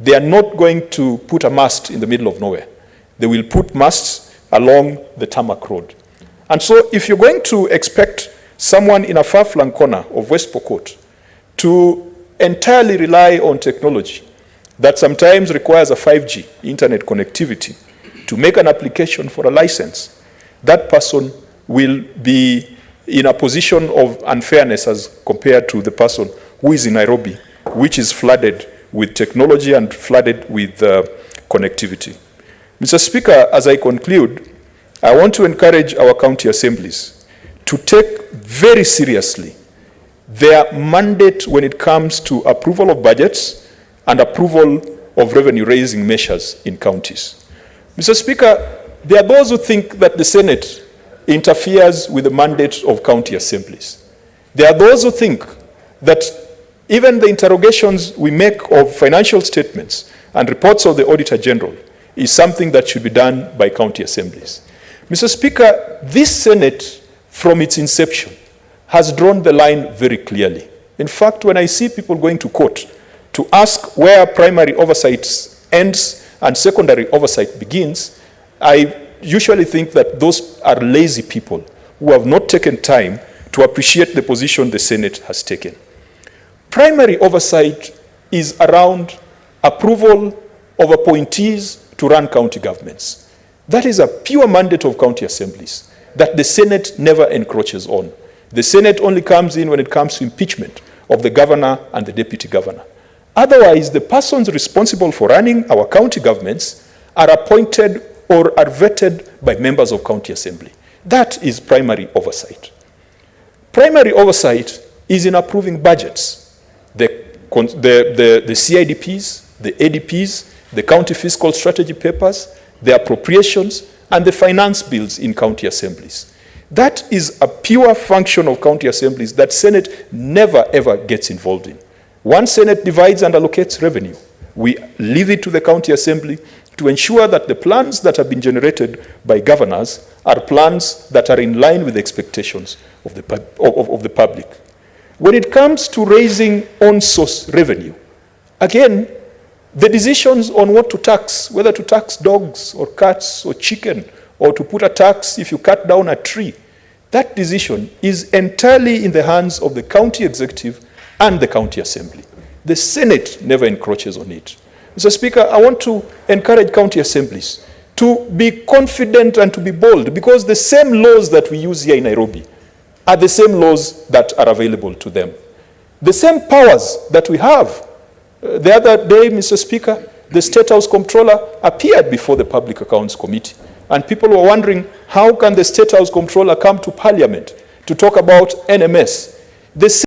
They are not going to put a mast in the middle of nowhere. They will put masts along the tarmac road. And so if you're going to expect someone in a far-flung corner of West Pokot to entirely rely on technology that sometimes requires a 5G internet connectivity to make an application for a license, that person will be in a position of unfairness as compared to the person who is in Nairobi, which is flooded with technology and flooded with connectivity. Mr. Speaker, as I conclude, I want to encourage our county assemblies to take very seriously their mandate when it comes to approval of budgets and approval of revenue-raising measures in counties. Mr. Speaker, there are those who think that the Senate interferes with the mandate of county assemblies. There are those who think that even the interrogations we make of financial statements and reports of the Auditor General is something that should be done by county assemblies. Mr. Speaker, this Senate, from its inception, has drawn the line very clearly. In fact, when I see people going to court to ask where primary oversight ends and secondary oversight begins, I usually think that those are lazy people who have not taken time to appreciate the position the Senate has taken. Primary oversight is around approval of appointees to run county governments. That is a pure mandate of county assemblies that the Senate never encroaches on. The Senate only comes in when it comes to impeachment of the governor and the deputy governor. Otherwise, the persons responsible for running our county governments are appointed or are vetted by members of county assembly. That is primary oversight. Primary oversight is in approving budgets, the CIDPs, the ADPs, the county fiscal strategy papers, the appropriations, and the finance bills in county assemblies. That is a pure function of county assemblies that Senate never ever gets involved in. Once Senate divides and allocates revenue, we leave it to the county assembly to ensure that the plans that have been generated by governors are plans that are in line with the expectations of the public. When it comes to raising on-source revenue, again, the decisions on what to tax, whether to tax dogs or cats or chicken, or to put a tax if you cut down a tree, that decision is entirely in the hands of the county executive and the county assembly. The Senate never encroaches on it. Mr. Speaker, I want to encourage county assemblies to be confident and to be bold, because the same laws that we use here in Nairobi are the same laws that are available to them. The same powers that we have. The other day, Mr. Speaker, the State House Comptroller appeared before the Public Accounts Committee, and people were wondering, how can the State House Comptroller come to Parliament to talk about NMS? The